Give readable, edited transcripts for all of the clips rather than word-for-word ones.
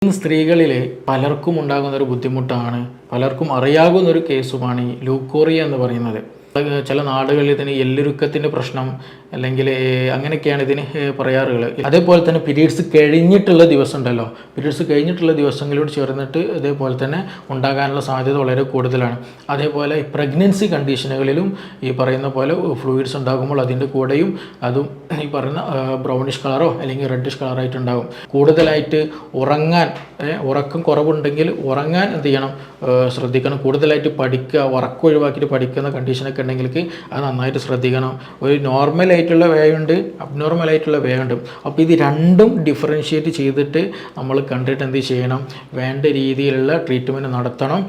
ഇന്ന് സ്ത്രീകളിൽ പലർക്കും ഉണ്ടാകുന്ന ഒരു ബുദ്ധിമുട്ടാണ്, പലർക്കും അറിയാവുന്ന ഒരു കേസുമാണ് ഈ ലൂക്കോറിയ എന്ന് പറയുന്നത്. ചില നാടുകളിൽ ഇതിന് എല്ലുരുക്കത്തിൻ്റെ പ്രശ്നം അല്ലെങ്കിൽ അങ്ങനെയൊക്കെയാണ് ഇതിന് പറയാറുള്ളത്. അതേപോലെ തന്നെ പീരീഡ്സ് കഴിഞ്ഞിട്ടുള്ള ദിവസം ഉണ്ടല്ലോ, പീരീഡ്സ് കഴിഞ്ഞിട്ടുള്ള ദിവസങ്ങളോട് ചേർന്നിട്ട് ഇതേപോലെ തന്നെ ഉണ്ടാകാനുള്ള സാധ്യത വളരെ കൂടുതലാണ്. അതേപോലെ ഈ പ്രഗ്നൻസി കണ്ടീഷനുകളിലും ഈ പറയുന്ന പോലെ ഫ്ലൂയിഡ്സ് ഉണ്ടാകുമ്പോൾ അതിൻ്റെ കൂടെയും അതും ഈ പറയുന്ന ബ്രൗണിഷ് കളറോ അല്ലെങ്കിൽ റെഡിഷ് കളറായിട്ടുണ്ടാകും. കൂടുതലായിട്ട് ഉറക്കം കുറവുണ്ടെങ്കിൽ ഉറങ്ങാൻ എന്ത് ചെയ്യണം, ശ്രദ്ധിക്കണം. കൂടുതലായിട്ട് പഠിക്കുക, ഉറക്കം ഒഴിവാക്കിയിട്ട് പഠിക്കുന്ന കണ്ടീഷനൊക്കെ ഉണ്ടെങ്കിൽ അത് നന്നായിട്ട് ശ്രദ്ധിക്കണം. ഒരു നോർമലായിട്ടുള്ള വേയുണ്ട്, അബ്നോർമലായിട്ടുള്ള വേയുണ്ട്. അപ്പോൾ ഇത് രണ്ടും ഡിഫറൻഷ്യേറ്റ് ചെയ്തിട്ട് നമ്മൾ കണ്ടിട്ട് എന്ത് ചെയ്യണം, വേണ്ട രീതിയിലുള്ള ട്രീറ്റ്മെൻറ്റ് നടത്തണം.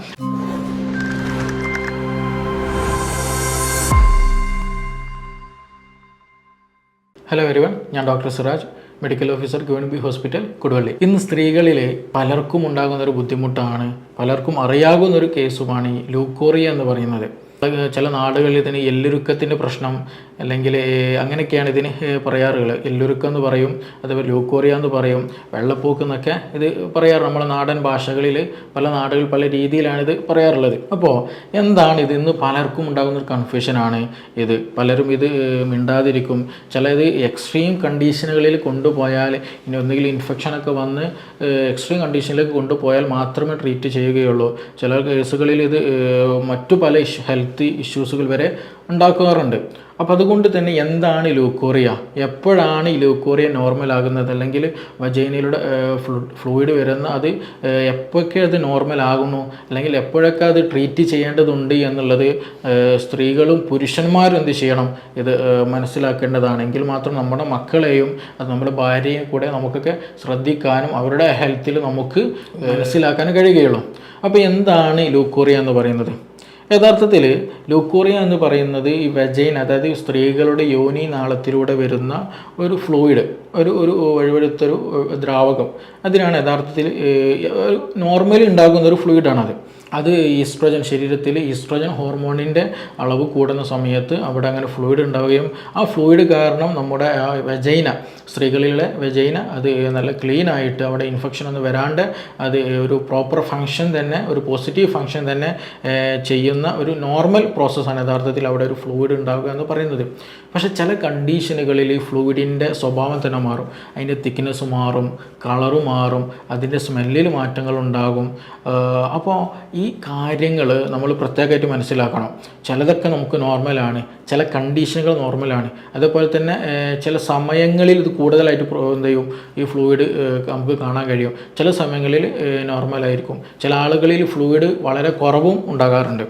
ഹലോ എവരിവൺ, ഞാൻ doctor Siraj, medical officer QNB hospital, Koduvally. ഇന്ന് സ്ത്രീകളിൽ പലർക്കും ഉണ്ടാകുന്ന ഒരു ബുദ്ധിമുട്ടാണ്, പലർക്കും അറിയാവുന്ന ഒരു കേസുമാണ് ഈ ലൂക്കോറിയ എന്ന് പറയുന്നത്. ചില നാടുകളിൽ ഇതിന് എല്ലുരുക്കത്തിൻ്റെ പ്രശ്നം അല്ലെങ്കിൽ അങ്ങനെയൊക്കെയാണ് ഇതിന് പറയാറുള്ളത്. എല്ലുരുക്കം എന്ന് പറയും, അതുപോലെ ലൂക്കോറിയ എന്ന് പറയും, വെള്ളപ്പൊക്ക് എന്നൊക്കെ ഇത് പറയാറ്. നമ്മളെ നാടൻ ഭാഷകളിൽ പല നാടുകൾ പല രീതിയിലാണ് ഇത് പറയാറുള്ളത്. അപ്പോൾ എന്താണ് ഇത്? ഇന്ന് പലർക്കും ഉണ്ടാകുന്നൊരു കൺഫ്യൂഷനാണ് ഇത്. പലരും ഇത് മിണ്ടാതിരിക്കും. ചിലത് എക്സ്ട്രീം കണ്ടീഷനുകളിൽ കൊണ്ടുപോയാൽ, ഇനി ഒന്നുകിൽ ഇൻഫെക്ഷനൊക്കെ വന്ന് എക്സ്ട്രീം കണ്ടീഷനിലേക്ക് കൊണ്ടുപോയാൽ മാത്രമേ ട്രീറ്റ് ചെയ്യുകയുള്ളൂ. ചില കേസുകളിൽ ഇത് മറ്റു പല ഹെൽത്ത് ഇഷ്യൂസുകൾ വരെ ഉണ്ടാക്കാറുണ്ട്. അപ്പോൾ അതുകൊണ്ട് തന്നെ എന്താണ് ലൂക്കോറിയ, എപ്പോഴാണ് ഈ ലൂക്കോറിയ നോർമൽ ആകുന്നത്, അല്ലെങ്കിൽ വജൈനയിലൂടെ ഫ്ലൂയിഡ് വരുന്ന അത് എപ്പോഴൊക്കെ അത് നോർമൽ ആകുന്നു, അല്ലെങ്കിൽ എപ്പോഴൊക്കെ അത് ട്രീറ്റ് ചെയ്യേണ്ടതുണ്ട് എന്നുള്ളത് സ്ത്രീകളും പുരുഷന്മാരും എന്ത് ചെയ്യണം, ഇത് മനസ്സിലാക്കേണ്ടതാണെങ്കിൽ മാത്രം നമ്മുടെ മക്കളെയും അത് നമ്മുടെ ഭാര്യയും കൂടെ നമുക്കൊക്കെ ശ്രദ്ധിക്കാനും അവരുടെ ഹെൽത്തിൽ നമുക്ക് മനസ്സിലാക്കാനും കഴിയുകയുള്ളൂ. അപ്പോൾ എന്താണ് ലൂക്കോറിയ എന്ന് പറയുന്നത്? യഥാർത്ഥത്തിൽ ലൂക്കോറിയ എന്ന് പറയുന്നത് ഈ വെജൈൻ, അതായത് സ്ത്രീകളുടെ യോനി നാളത്തിലൂടെ വരുന്ന ഒരു ഫ്ലൂയിഡ്, ഒരു വഴുവഴുത്തൊരു ദ്രാവകം, അതിനാണ് യഥാർത്ഥത്തിൽ നോർമലി ഉണ്ടാകുന്ന ഒരു ഫ്ലൂയിഡാണത്. അത് ഈസ്ട്രോജൻ, ശരീരത്തിൽ ഈസ്ട്രോജൻ ഹോർമോണിൻ്റെ അളവ് കൂടുന്ന സമയത്ത് അവിടെ അങ്ങനെ ഫ്ലൂയിഡ് ഉണ്ടാവുകയും ആ ഫ്ലൂയിഡ് കാരണം നമ്മുടെ വെജൈന, സ്ത്രീകളിലെ വെജൈന അത് നല്ല ക്ലീൻ ആയിട്ട് അവിടെ ഇൻഫെക്ഷൻ ഒന്നും വരാണ്ട് അത് ഒരു പ്രോപ്പർ ഫങ്ഷൻ തന്നെ, ഒരു പോസിറ്റീവ് ഫങ്ഷൻ തന്നെ ചെയ്യുന്ന ഒരു നോർമൽ പ്രോസസ്സാണ് യഥാർത്ഥത്തിൽ അവിടെ ഒരു ഫ്ലൂയിഡ് ഉണ്ടാവുക എന്ന് പറയുന്നത്. പക്ഷേ ചില കണ്ടീഷനുകളിൽ ഈ ഫ്ലൂയിഡിൻ്റെ സ്വഭാവം തന്നെ മാറും, അതിൻ്റെ തിക്നെസ് മാറും, കളറ് മാറും, അതിൻ്റെ സ്മെല്ലിൽ മാറ്റങ്ങളുണ്ടാകും. അപ്പോൾ ഈ കാര്യങ്ങൾ നമ്മൾ പ്രത്യേകമായിട്ട് മനസ്സിലാക്കണം. ചിലതൊക്കെ നമുക്ക് നോർമലാണ്, ചില കണ്ടീഷനുകൾ നോർമലാണ്. അതേപോലെ തന്നെ ചില സമയങ്ങളിൽ ഇത് കൂടുതലായിട്ട് എന്ത് ചെയ്യും, ഈ ഫ്ലൂയിഡ് നമുക്ക് കാണാൻ കഴിയും. ചില സമയങ്ങളിൽ നോർമലായിരിക്കും, ചില ആളുകളിൽ ഫ്ലൂയിഡ് വളരെ കുറവും ഉണ്ടാകാറുണ്ട്.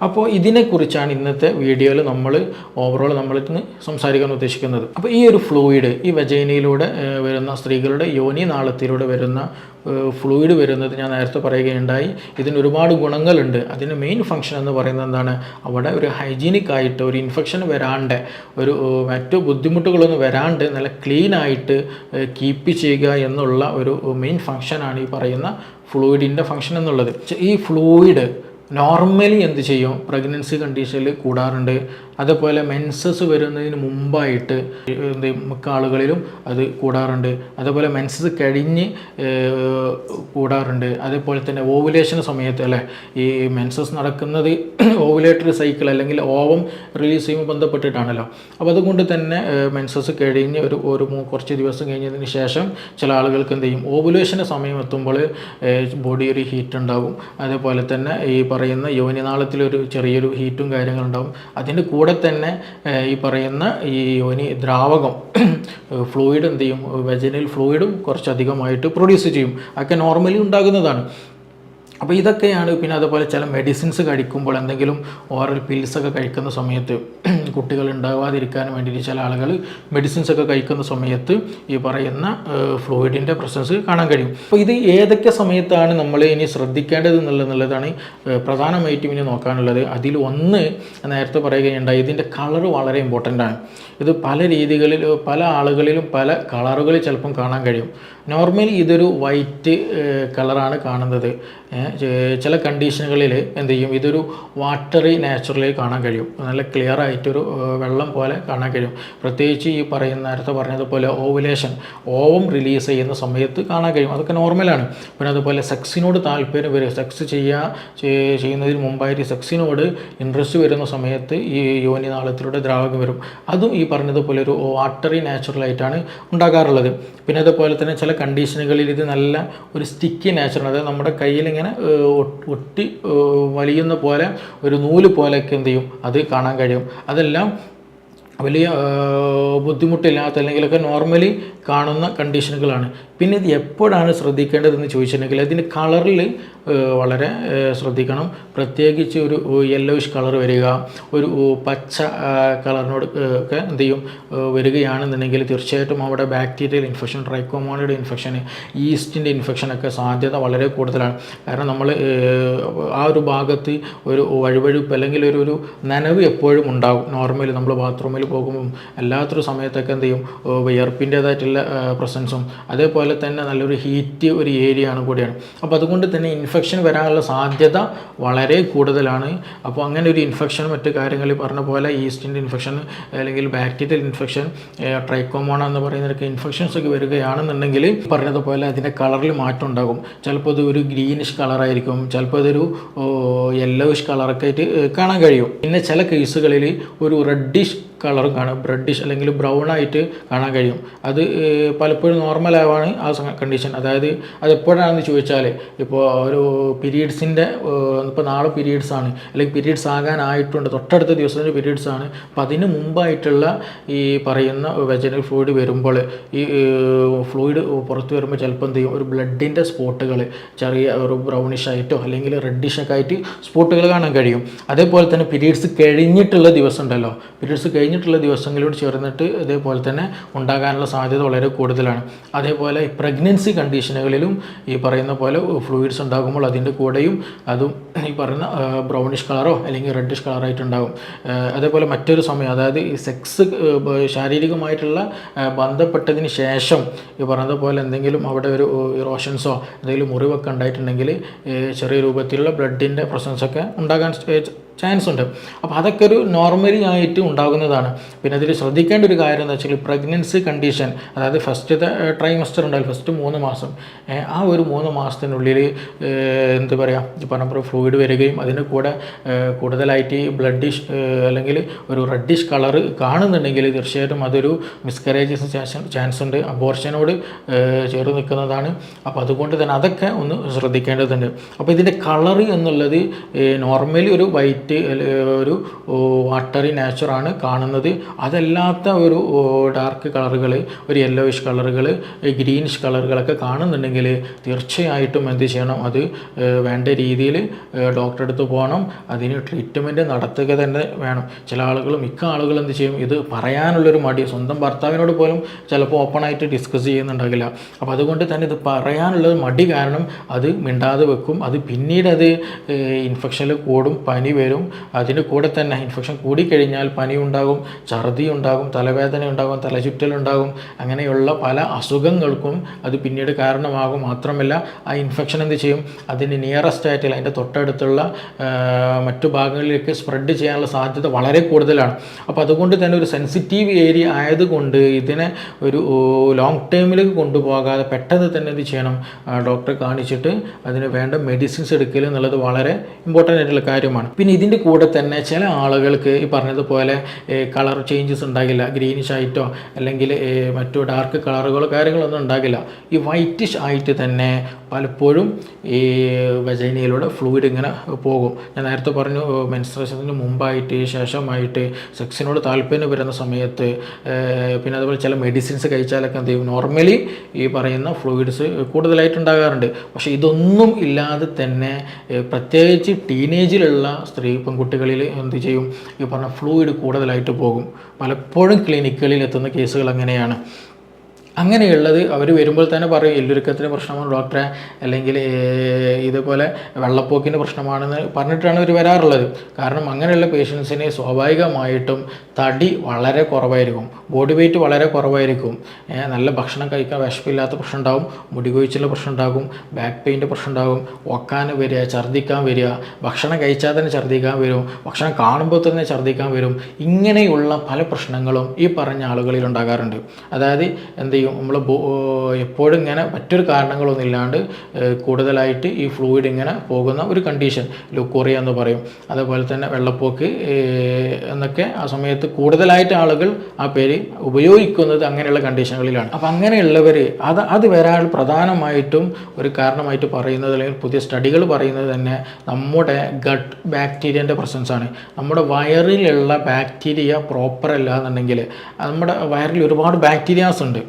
അപ്പോൾ ഇതിനെക്കുറിച്ചാണ് ഇന്നത്തെ വീഡിയോയിൽ നമ്മൾ ഓവറോൾ നമ്മളിന്ന് സംസാരിക്കാൻ ഉദ്ദേശിക്കുന്നത്. അപ്പോൾ ഈ ഒരു ഫ്ലൂയിഡ്, ഈ വജൈനയിലൂടെ വരുന്ന, സ്ത്രീകളുടെ യോനി നാളത്തിലൂടെ വരുന്ന ഫ്ലൂയിഡ് വരുന്നത് ഞാൻ നേരത്തെ പറയുകയുണ്ടായി. ഇതിന് ഒരുപാട് ഗുണങ്ങളുണ്ട്. അതിൻ്റെ മെയിൻ ഫങ്ഷൻ എന്ന് പറയുന്നത് എന്താണ്, അവിടെ ഒരു ഹൈജീനിക് ആയിട്ട് ഒരു ഇൻഫെക്ഷൻ വരാണ്ട്, ഒരു മറ്റു ബുദ്ധിമുട്ടുകളൊന്നും വരാണ്ട് നല്ല ക്ലീനായിട്ട് കീപ്പ് ചെയ്യുക എന്നുള്ള ഒരു മെയിൻ ഫങ്ഷനാണ് ഈ പറയുന്ന ഫ്ലൂയിഡിൻ്റെ ഫങ്ഷൻ എന്നുള്ളത്. ഈ ഫ്ലൂയിഡ് നോർമലി എന്ത് ചെയ്യും, പ്രഗ്നൻസി കണ്ടീഷനിൽ കൂടാറുണ്ട്. അതേപോലെ മെൻസസ് വരുന്നതിന് മുമ്പായിട്ട് മിക്ക ആളുകളിലും അത് കൂടാറുണ്ട്. അതേപോലെ മെൻസസ് കഴിഞ്ഞ് കൂടാറുണ്ട്. അതേപോലെ തന്നെ ഓവുലേഷൻ സമയത്ത്, അല്ലേ, ഈ മെൻസസ് നടക്കുന്നത് ഓവുലേറ്ററി സൈക്കിൾ അല്ലെങ്കിൽ ഓവം റിലീസ് ചെയ്യുമ്പോൾ ബന്ധപ്പെട്ടിട്ടാണല്ലോ. അപ്പോൾ അതുകൊണ്ട് തന്നെ മെൻസസ് കഴിഞ്ഞ് ഒരു കുറച്ച് ദിവസം കഴിഞ്ഞതിന് ശേഷം ചില ആളുകൾക്ക് എന്ത് ചെയ്യും, ഓവുലേഷൻ്റെ സമയം എത്തുമ്പോൾ ബോഡി ഒരു ഹീറ്റ് ഉണ്ടാകും. അതേപോലെ തന്നെ ഈ പറയുന്ന യോനിനാളത്തിലൊരു ചെറിയൊരു ഹീറ്റും കാര്യങ്ങളുണ്ടാകും. അതിൻ്റെ കൂടെ തന്നെ ഈ പറയുന്ന ഈ യോനി ദ്രാവകം ഫ്ലൂയിഡ് എന്ത് ചെയ്യും, വെജൈനൽ ഫ്ലൂയിഡും കുറച്ചധികമായിട്ട് പ്രൊഡ്യൂസ് ചെയ്യും. അതൊക്കെ നോർമലി ഉണ്ടാകുന്നതാണ്. അപ്പോൾ ഇതൊക്കെയാണ്. പിന്നെ അതുപോലെ ചില മെഡിസിൻസ് കഴിക്കുമ്പോൾ, എന്തെങ്കിലും ഓറൽ പിൽസൊക്കെ കഴിക്കുന്ന സമയത്ത് കുട്ടികൾ ഉണ്ടാകാതിരിക്കാൻ വേണ്ടിയിട്ട് ചില ആളുകൾ മെഡിസിൻസൊക്കെ കഴിക്കുന്ന സമയത്ത് ഈ പറയുന്ന ഫ്ലൂയിഡിൻ്റെ പ്രസൻസ് കാണാൻ കഴിയും. അപ്പോൾ ഇത് ഏതൊക്കെ സമയത്താണ് നമ്മൾ ഇനി ശ്രദ്ധിക്കേണ്ടത് എന്നുള്ളതാണ് പ്രധാനമായിട്ടും ഇനി നോക്കാനുള്ളത്. അതിൽ ഒന്ന് നേരത്തെ പറയുകയുണ്ടായി, ഇതിൻ്റെ കളറ് വളരെ ഇമ്പോർട്ടൻ്റ് ആണ്. ഇത് പല രീതികളിൽ പല ആളുകളിലും പല കളറുകളിൽ ചിലപ്പം കാണാൻ കഴിയും. നോർമലി ഇതൊരു വൈറ്റ് കളറാണ് കാണുന്നത്. ചില കണ്ടീഷനുകളിൽ എന്ത് ചെയ്യും, ഇതൊരു വാട്ടറി നാച്ചുറലി കാണാൻ കഴിയും, നല്ല ക്ലിയർ ആയിട്ടൊരു വെള്ളം പോലെ കാണാൻ കഴിയും. പ്രത്യേകിച്ച് ഈ പറയുന്ന നേരത്തെ പറഞ്ഞതുപോലെ ഓവുലേഷൻ, ഓവം റിലീസ് ചെയ്യുന്ന സമയത്ത് കാണാൻ കഴിയും, അതൊക്കെ നോർമലാണ്. പിന്നെ അതുപോലെ സെക്സിനോട് താല്പര്യം വരും, സെക്സ് ചെയ്യുന്നതിന് മുമ്പായിട്ട് സെക്സിനോട് ഇൻട്രസ്റ്റ് വരുന്ന സമയത്ത് ഈ യോനിനാളത്തിലൂടെ ദ്രാവകം വരും. അതും ഈ പറഞ്ഞതുപോലെ ഒരു വാട്ടറി നാച്ചുറലായിട്ടാണ് ഉണ്ടാകാറുള്ളത്. പിന്നെ അതുപോലെ തന്നെ ചില കണ്ടീഷനുകളിൽ ഇത് നല്ല ഒരു സ്റ്റിക്കി നാച്ചുറൽ, അതായത് നമ്മുടെ കയ്യിൽ ഇങ്ങനെ ഒട്ടി വലിയുന്ന പോലെ ഒരു നൂല് പോലെയൊക്കെ എന്ത് ചെയ്യും അത് കാണാൻ കഴിയും. അതെല്ലാം വലിയ ബുദ്ധിമുട്ടില്ലാത്ത അല്ലെങ്കിലൊക്കെ നോർമലി കാണുന്ന കണ്ടീഷനുകളാണ്. പിന്നെ ഇത് എപ്പോഴാണ് ശ്രദ്ധിക്കേണ്ടതെന്ന് ചോദിച്ചിട്ടുണ്ടെങ്കിൽ അതിൻ്റെ കളറിൽ വളരെ ശ്രദ്ധിക്കണം. പ്രത്യേകിച്ച് ഒരു യെല്ലോയിഷ് കളർ വരിക, ഒരു പച്ച കളറിനോട് ഒക്കെ എന്ത് ചെയ്യും വരികയാണെന്നുണ്ടെങ്കിൽ തീർച്ചയായിട്ടും അവിടെ ബാക്ടീരിയൽ ഇൻഫെക്ഷൻ, ട്രൈക്കോമോണയുടെ ഇൻഫെക്ഷൻ, ഈസ്റ്റിൻ്റെ ഇൻഫെക്ഷനൊക്കെ സാധ്യത വളരെ കൂടുതലാണ്. കാരണം നമ്മൾ ആ ഒരു ഭാഗത്ത് ഒരു വഴുവഴുപ്പ് അല്ലെങ്കിൽ ഒരു നനവ് എപ്പോഴും ഉണ്ടാകും. നോർമലി നമ്മൾ ബാത്റൂമിൽ പോകുമ്പം അല്ലാത്തൊരു സമയത്തൊക്കെ എന്ത് ചെയ്യും വിയർപ്പിൻ്റേതായിട്ടുള്ള പ്രസൻസും, അതേപോലെ തന്നെ നല്ലൊരു ഹീറ്റ് ഒരു ഏരിയ ആണ് കൂടിയാണ്. അപ്പോൾ അതുകൊണ്ട് തന്നെ ഇൻഫെക്ഷൻ വരാനുള്ള സാധ്യത വളരെ കൂടുതലാണ്. അപ്പോൾ അങ്ങനെ ഒരു ഇൻഫെക്ഷൻ മറ്റ് കാര്യങ്ങളിൽ പറഞ്ഞ പോലെ ഈസ്റ്റിൻ്റെ ഇൻഫെക്ഷൻ അല്ലെങ്കിൽ ബാക്ടീരിയൽ ഇൻഫെക്ഷൻ, ട്രൈക്കോമോണ എന്ന് പറയുന്നതൊക്കെ ഇൻഫെക്ഷൻസ് ഒക്കെ വരികയാണെന്നുണ്ടെങ്കിൽ പറഞ്ഞതുപോലെ അതിൻ്റെ കളറിൽ മാറ്റം ഉണ്ടാകും. ചിലപ്പോൾ ഇത് ഒരു ഗ്രീനിഷ് കളറായിരിക്കും, ചിലപ്പോൾ ഇതൊരു യെല്ലോയിഷ് കളറൊക്കെ ആയിട്ട് കാണാൻ കഴിയും. പിന്നെ ചില കേസുകളിൽ ഒരു റെഡിഷ് കളറും കാണും, ബ്രെഡിഷ് അല്ലെങ്കിൽ ബ്രൗൺ ആയിട്ട് കാണാൻ കഴിയും. അത് പലപ്പോഴും നോർമലാവാണ് ആ കണ്ടീഷൻ. അതായത് അതെപ്പോഴാണെന്ന് ചോദിച്ചാൽ ഇപ്പോൾ ഒരു പീരീഡ്സിൻ്റെ ഇപ്പോൾ നാളെ പീരീഡ്സ് ആണ് അല്ലെങ്കിൽ പീരീഡ്സ് ആകാനായിട്ടുണ്ട്, തൊട്ടടുത്ത ദിവസത്തിൻ്റെ പീരീഡ്സ് ആണ്. അപ്പോൾ അതിന് മുമ്പായിട്ടുള്ള ഈ പറയുന്ന വെജനൽ ഫ്ലൂയിഡ് വരുമ്പോൾ ഈ ഫ്ലൂയിഡ് പുറത്ത് വരുമ്പോൾ ചിലപ്പോൾ എന്ത് ചെയ്യും ഒരു ബ്ലഡിൻ്റെ സ്പോട്ടുകൾ ചെറിയ ഒരു ബ്രൗണിഷ് ആയിട്ടോ അല്ലെങ്കിൽ റെഡിഷൊക്കെ ആയിട്ട് സ്പോട്ടുകൾ കാണാൻ കഴിയും. അതേപോലെ തന്നെ പീരീഡ്സ് കഴിഞ്ഞിട്ടുള്ള ദിവസം ഉണ്ടല്ലോ, പീരീഡ്സ് കഴിഞ്ഞിട്ടുള്ള ദിവസങ്ങളോട് ചേർന്നിട്ട് ഇതേപോലെ തന്നെ ഉണ്ടാകാനുള്ള സാധ്യത വളരെ കൂടുതലാണ്. അതേപോലെ പ്രഗ്നൻസി കണ്ടീഷനുകളിലും ഈ പറയുന്ന പോലെ ഫ്ലൂയിഡ്സ് ഉണ്ടാകുമ്പോൾ അതിൻ്റെ കൂടെയും അതും ഈ പറയുന്ന ബ്രൗണിഷ് കളറോ അല്ലെങ്കിൽ റെഡിഷ് കളറായിട്ടുണ്ടാകും. അതേപോലെ മറ്റൊരു സമയം, അതായത് ഈ സെക്സ് ശാരീരികമായിട്ടുള്ള ബന്ധപ്പെട്ടതിന് ശേഷം ഈ പറഞ്ഞതുപോലെ എന്തെങ്കിലും അവിടെ ഒരു ഇറോഷൻസോ എന്തെങ്കിലും മുറിവൊക്കെ ഉണ്ടായിട്ടുണ്ടെങ്കിൽ ചെറിയ രൂപത്തിലുള്ള ബ്ലഡിൻ്റെ പ്രസൻസൊക്കെ ഉണ്ടാകാൻ ചാൻസ് ഉണ്ട്. അപ്പോൾ അതൊക്കെ ഒരു നോർമലി ആയിട്ട് ഉണ്ടാകുന്നതാണ്. പിന്നെ അതിൽ ശ്രദ്ധിക്കേണ്ട ഒരു കാര്യം എന്ന് വെച്ചാൽ പ്രഗ്നൻസി കണ്ടീഷൻ, അതായത് ഫസ്റ്റത്തെ ട്രൈമസ്റ്റർ ഉണ്ടാവില്ല, ഫസ്റ്റ് 3 മാസം, ആ ഒരു 3 മാസത്തിനുള്ളിൽ എന്താ പറയുക പറഞ്ഞപ്പോൾ ഫ്ലൂയിഡ് വരികയും അതിന് കൂടെ കൂടുതലായിട്ട് ബ്ലഡിഷ് അല്ലെങ്കിൽ ഒരു റെഡിഷ് കളർ കാണുന്നുണ്ടെങ്കിൽ തീർച്ചയായിട്ടും അതൊരു മിസ്കരേജസ് ചാൻസ് ഉണ്ട്, അബോർഷനോട് ചേർന്ന് നിൽക്കുന്നതാണ്. അപ്പോൾ അതുകൊണ്ട് തന്നെ അതൊക്കെ ഒന്ന് ശ്രദ്ധിക്കേണ്ടതുണ്ട്. അപ്പോൾ ഇതിൻ്റെ കളർ എന്നുള്ളത് നോർമലി ഒരു വൈറ്റ് ഒരു വാട്ടറി നാച്ചുറാണ് കാണുന്നത്. അതല്ലാത്ത ഒരു ഡാർക്ക് കളറുകൾ, ഒരു യെല്ലോയിഷ് കളറുകൾ, ഗ്രീനിഷ് കളറുകളൊക്കെ കാണുന്നുണ്ടെങ്കിൽ തീർച്ചയായിട്ടും എന്ത് ചെയ്യണം, അത് വേണ്ട രീതിയിൽ ഡോക്ടറെ അടുത്ത് പോകണം, അതിന് ട്രീറ്റ്മെൻറ്റ് നടത്തുക തന്നെ വേണം. ചില ആളുകൾ, മിക്ക ആളുകൾ എന്ത് ചെയ്യും, ഇത് പറയാനുള്ളൊരു മടി, സ്വന്തം ഭർത്താവിനോട് പോലും ചിലപ്പോൾ ഓപ്പണായിട്ട് ഡിസ്കസ് ചെയ്യുന്നുണ്ടാകില്ല. അപ്പോൾ അതുകൊണ്ട് തന്നെ ഇത് പറയാനുള്ളത് മടി കാരണം അത് മിണ്ടാതെ വെക്കും. അത് പിന്നീട് അത് ഇൻഫെക്ഷനിൽ കൂടും, പനി വരും. അതിന് കൂടെ തന്നെ ഇൻഫെക്ഷൻ കൂടിക്കഴിഞ്ഞാൽ പനി ഉണ്ടാകും, ഛർദി ഉണ്ടാകും, തലവേദന ഉണ്ടാകും, തലചുറ്റലുണ്ടാകും. അങ്ങനെയുള്ള പല അസുഖങ്ങൾക്കും അത് പിന്നീട് കാരണമാകും. മാത്രമല്ല ആ ഇൻഫെക്ഷൻ എന്ത് ചെയ്യും, അതിന് നിയറസ്റ്റ് ആയിട്ടുള്ള അതിൻ്റെ തൊട്ടടുത്തുള്ള മറ്റു ഭാഗങ്ങളിലേക്ക് സ്പ്രെഡ് ചെയ്യാനുള്ള സാധ്യത വളരെ കൂടുതലാണ്. അപ്പോൾ അതുകൊണ്ട് തന്നെ ഒരു സെൻസിറ്റീവ് ഏരിയ ആയതുകൊണ്ട് ഇതിനെ ഒരു ലോങ് ടൈമിലേക്ക് കൊണ്ടുപോകാതെ പെട്ടെന്ന് തന്നെ എന്ത് ചെയ്യണം, ഡോക്ടറെ കാണിച്ചിട്ട് അതിന് വേണ്ട മെഡിസിൻസ് എടുക്കൽ എന്നുള്ളത് വളരെ ഇമ്പോർട്ടൻ്റ് ആയിട്ടുള്ള കാര്യമാണ്. പിന്നെ ഇതിൻ്റെ കൂടെ തന്നെ ചില ആളുകൾക്ക് ഈ പറഞ്ഞതുപോലെ കളർ ചേഞ്ചസ് ഉണ്ടാകില്ല, ഗ്രീനിഷ് ആയിട്ടോ അല്ലെങ്കിൽ മറ്റു ഡാർക്ക് കളറുകളോ കാര്യങ്ങളൊന്നും ഉണ്ടാകില്ല. ഈ വൈറ്റിഷ് ആയിട്ട് തന്നെ പലപ്പോഴും ഈ വജൈനയിലൂടെ ഫ്ലൂയിഡ് ഇങ്ങനെ പോകും. ഞാൻ നേരത്തെ പറഞ്ഞു മെൻസ്ട്രേഷന് മുമ്പായിട്ട് ശേഷമായിട്ട് സെക്സിനോട് താല്പര്യം വരുന്ന സമയത്ത് പിന്നെ അതുപോലെ ചില മെഡിസിൻസ് കഴിച്ചാലൊക്കെ എന്ത് ചെയ്യും, നോർമലി ഈ പറയുന്ന ഫ്ലൂയിഡ്സ് കൂടുതലായിട്ടുണ്ടാകാറുണ്ട്. പക്ഷേ ഇതൊന്നും ഇല്ലാതെ തന്നെ പ്രത്യേകിച്ച് ടീനേജിലുള്ള പെൺകുട്ടികളിൽ എന്ത് ചെയ്യും, ഈ പറഞ്ഞ ഫ്ലൂയിഡ് കൂടുതലായിട്ട് പോകും. പലപ്പോഴും ക്ലിനിക്കുകളിൽ എത്തുന്ന കേസുകൾ അങ്ങനെയാണ്. അങ്ങനെയുള്ളത് അവർ വരുമ്പോൾ തന്നെ പറയും എല്ലുരുക്കത്തിൻ്റെ പ്രശ്നമാണ് ഡോക്ടറെ, അല്ലെങ്കിൽ ഇതുപോലെ വെള്ളപ്പോക്കിൻ്റെ പ്രശ്നമാണെന്ന് പറഞ്ഞിട്ടാണ് അവർ വരാറുള്ളത്. കാരണം അങ്ങനെയുള്ള പേഷ്യൻസിന് സ്വാഭാവികമായിട്ടും തടി വളരെ കുറവായിരിക്കും, ബോഡി വെയ്റ്റ് വളരെ കുറവായിരിക്കും, നല്ല ഭക്ഷണം കഴിക്കാൻ വിശപ്പില്ലാത്ത പ്രശ്നം ഉണ്ടാകും, മുടി കൊഴിച്ചിലുള്ള പ്രശ്നം ഉണ്ടാകും, ബാക്ക് പെയിൻ്റെ പ്രശ്നം ഉണ്ടാകും, ഒക്കാൻ വരിക, ഛർദ്ദിക്കാൻ വരിക, ഭക്ഷണം കഴിച്ചാൽ തന്നെ ഛർദ്ദിക്കാൻ വരും, ഭക്ഷണം കാണുമ്പോൾ തന്നെ ഛർദ്ദിക്കാൻ വരും. ഇങ്ങനെയുള്ള പല പ്രശ്നങ്ങളും ഈ പറഞ്ഞ ആളുകളിൽ ഉണ്ടാകാറുണ്ട്. അതായത് എന്ത് ചെയ്യും, നമ്മൾ എപ്പോഴും ഇങ്ങനെ മറ്റൊരു കാരണങ്ങളൊന്നും ഇല്ലാണ്ട് കൂടുതലായിട്ട് ഈ ഫ്ലൂയിഡ് ഇങ്ങനെ പോകുന്ന ഒരു കണ്ടീഷൻ ലൂക്കോറിയ എന്ന് പറയും. അതുപോലെ തന്നെ വെള്ളപ്പോക്ക് എന്നൊക്കെ ആ സമയത്ത് കൂടുതലായിട്ട് ആളുകൾ ആ പേര് ഉപയോഗിക്കുന്നത് അങ്ങനെയുള്ള കണ്ടീഷനുകളിലാണ്. അപ്പം അങ്ങനെയുള്ളവർ അത് വരാൻ പ്രധാനമായിട്ടും ഒരു കാരണമായിട്ട് പറയുന്നത്, അല്ലെങ്കിൽ പുതിയ സ്റ്റഡികൾ പറയുന്നത് തന്നെ നമ്മുടെ ഗട്ട് ബാക്ടീരിയൻ്റെ പ്രസൻസാണ്. നമ്മുടെ വയറിലുള്ള ബാക്ടീരിയ പ്രോപ്പർ അല്ല എന്നുണ്ടെങ്കിൽ, നമ്മുടെ വയറിൽ ഒരുപാട് ബാക്ടീരിയാസ് ഉണ്ട്.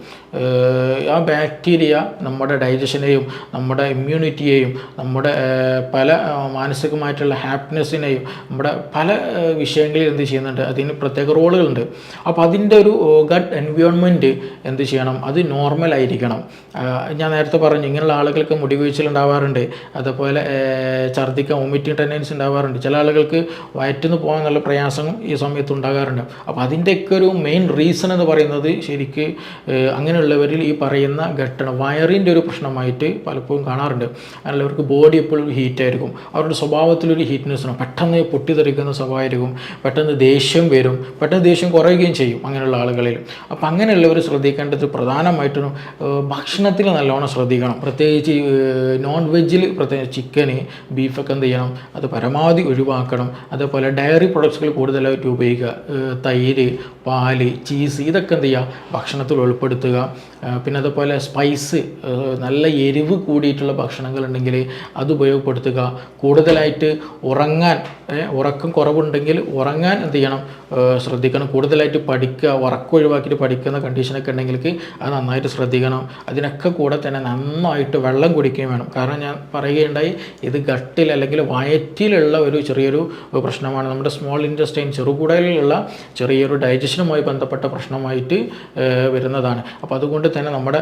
ആ ബാക്ടീരിയ നമ്മുടെ ഡൈജഷനെയും നമ്മുടെ ഇമ്മ്യൂണിറ്റിയെയും നമ്മുടെ പല മാനസികമായിട്ടുള്ള ഹാപ്പിനെസ്സിനെയും നമ്മുടെ പല വിഷയങ്ങളിൽ എന്ത് ചെയ്യുന്നുണ്ട്, അതിന് പ്രത്യേക റോളുകളുണ്ട്. അപ്പോൾ അതിൻ്റെ ഒരു ഗട്ട് എൻവയോൺമെൻറ്റ് എന്ത് ചെയ്യണം, അത് നോർമലായിരിക്കണം. ഞാൻ നേരത്തെ പറഞ്ഞു, ഇങ്ങനെയുള്ള ആളുകൾക്ക് മുടി കൊഴിച്ചിലുണ്ടാവാറുണ്ട്, അതുപോലെ ഛർദ്ദിക്കാൻ വോമിറ്റിംഗ് ടെൻഡൻസി ഉണ്ടാവാറുണ്ട്, ചില ആളുകൾക്ക് വയറ്റിന്ന് പോകാൻ നല്ല പ്രയാസം ഈ സമയത്ത് ഉണ്ടാകാറുണ്ട്. അപ്പോൾ അതിൻ്റെയൊക്കെ ഒരു മെയിൻ റീസൺ എന്ന് പറയുന്നത് ശരിക്ക് അങ്ങനെയുള്ളവരിൽ ഈ പറയുന്ന ഘട്ടന വയറിൻ്റെ ഒരു പ്രശ്നമായിട്ട് പലപ്പോഴും കാണാറുണ്ട്. അങ്ങനെയുള്ളവർക്ക് ബോഡി എപ്പോഴും ഹീറ്റായിരിക്കും, അവരുടെ സ്വഭാവത്തിലൊരു ഹീറ്റ്നെസ് ആണ്, പെട്ടെന്ന് പൊട്ടിത്തെറിക്കുന്ന സ്വഭാവമായിരിക്കും, പെട്ടെന്ന് ദേഷ്യം വരും, പെട്ടെന്ന് ദേഷ്യം കുറയുകയും ചെയ്യും അങ്ങനെയുള്ള ആളുകളിൽ. അപ്പോൾ അങ്ങനെയുള്ളവർ ശ്രദ്ധിക്കേണ്ടത് പ്രധാനമായിട്ടും ഭക്ഷണത്തിൽ നല്ലോണം ശ്രദ്ധിക്കണം. പ്രത്യേകിച്ച് നോൺ വെജിൽ, പ്രത്യേകിച്ച് ചിക്കന്, ബീഫൊക്കെ എന്ത് ചെയ്യണം, അത് പരമാവധി ഒഴിവാക്കണം. അതേപോലെ ഡയറി പ്രൊഡക്ട്സുകൾ കൂടുതലായിട്ട് ഉപയോഗിക്കുക, തൈര്, പാല്, ചീസ്, ഇതൊക്കെ എന്ത് ചെയ്യുക, ഭക്ഷണത്തിൽ ഉൾപ്പെടുത്തുക. പിന്നെ അതുപോലെ സ്പൈസ്, നല്ല എരിവ് കൂടിയിട്ടുള്ള ഭക്ഷണങ്ങളുണ്ടെങ്കിൽ അത് ഉപയോഗപ്പെടുത്തുക. കൂടുതലായിട്ട് ഉറക്കം കുറവുണ്ടെങ്കിൽ ഉറങ്ങാൻ എന്ത് ചെയ്യണം, ശ്രദ്ധിക്കണം. കൂടുതലായിട്ട് പഠിക്കുക, ഉറക്കം ഒഴിവാക്കിയിട്ട് പഠിക്കുന്ന കണ്ടീഷനൊക്കെ ഉണ്ടെങ്കിൽ അത് നന്നായിട്ട് ശ്രദ്ധിക്കണം. അതിനൊക്കെ കൂടെ തന്നെ നന്നായിട്ട് വെള്ളം കുടിക്കുകയും വേണം. കാരണം ഞാൻ പറയുകയുണ്ടായി, ഇത് ഗട്ടിൽ അല്ലെങ്കിൽ വയറ്റിലുള്ള ഒരു ചെറിയൊരു പ്രശ്നമാണ്. നമ്മുടെ സ്മോൾ ഇൻറ്റസ്റ്റൈൻ, ചെറുകുടലിലുള്ള ചെറിയൊരു ഡൈജഷനുമായി ബന്ധപ്പെട്ട പ്രശ്നമായിട്ട് വരുന്നതാണ്. അപ്പോൾ അതുകൊണ്ട് തന്നെ നമ്മുടെ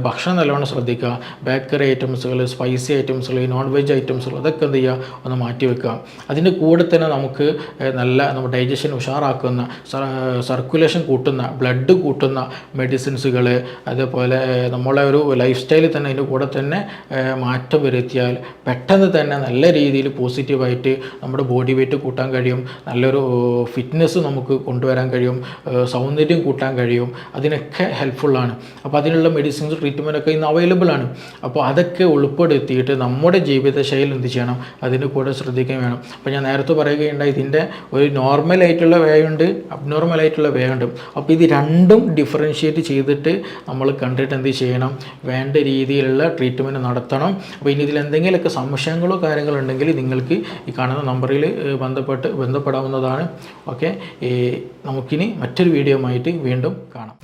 ഭക്ഷണം നല്ലോണം ശ്രദ്ധിക്കുക. ബേക്കറി ഐറ്റംസുകൾ, സ്പൈസി ഐറ്റംസുകൾ, നോൺ വെജ് ഐറ്റംസുകൾ, അതൊക്കെ എന്ത് ചെയ്യുക, ഒന്ന് മാറ്റി വെക്കുക. അതിൻ്റെ കൂടെ തന്നെ നമുക്ക് നല്ല നമ്മുടെ ഡൈജഷൻ ഉഷാറാക്കുന്ന, സർക്കുലേഷൻ കൂട്ടുന്ന, ബ്ലഡ് കൂട്ടുന്ന മെഡിസിൻസുകൾ, അതേപോലെ നമ്മളെ ഒരു ലൈഫ് സ്റ്റൈലിൽ തന്നെ അതിൻ്റെ കൂടെ തന്നെ മാറ്റം വരുത്തിയാൽ പെട്ടെന്ന് തന്നെ നല്ല രീതിയിൽ പോസിറ്റീവായിട്ട് നമ്മുടെ ബോഡി വെയ്റ്റ് കൂട്ടാൻ കഴിയും, നല്ലൊരു ഫിറ്റ്നസ് നമുക്ക് കൊണ്ടുവരാൻ കഴിയും, സൗന്ദര്യം കൂട്ടാൻ കഴിയും. അതിനൊക്കെ ഹെൽപ്ഫുള്ളാണ്. അപ്പോൾ അതിനുള്ള മെഡിസിൻസ്, ട്രീറ്റ്മെൻറ്റൊക്കെ ഇന്ന് അവൈലബിൾ ആണ്. അപ്പോൾ അതൊക്കെ ഉൾപ്പെടുത്തിയിട്ട് നമ്മുടെ ജീവിതശൈലി എന്ത് ചെയ്യണം, അതിന് കൂടെ ശ്രദ്ധിക്കുകയും വേണം. അപ്പോൾ ഞാൻ നേരത്തെ പറയുകയുണ്ടായി, ഇതിൻ്റെ ഒരു നോർമലായിട്ടുള്ള വേ ഉണ്ട്, അബ്നോർമലായിട്ടുള്ള വേ ഉണ്ട്. അപ്പോൾ ഇത് രണ്ടും ഡിഫറൻഷ്യേറ്റ് ചെയ്തിട്ട് നമ്മൾ കണ്ടിട്ട് എന്ത് ചെയ്യണം, വേണ്ട രീതിയിലുള്ള ട്രീറ്റ്മെൻറ്റ് നടത്തണം. അപ്പോൾ ഇനി ഇതിൽ എന്തെങ്കിലുമൊക്കെ സംശയങ്ങളോ കാര്യങ്ങളോ ഉണ്ടെങ്കിൽ നിങ്ങൾക്ക് ഈ കാണുന്ന നമ്പറിൽ ബന്ധപ്പെടാവുന്നതാണ്. ഓക്കെ, നമുക്കിനി മറ്റൊരു വീഡിയോ ആയിട്ട് വീണ്ടും കാണാം.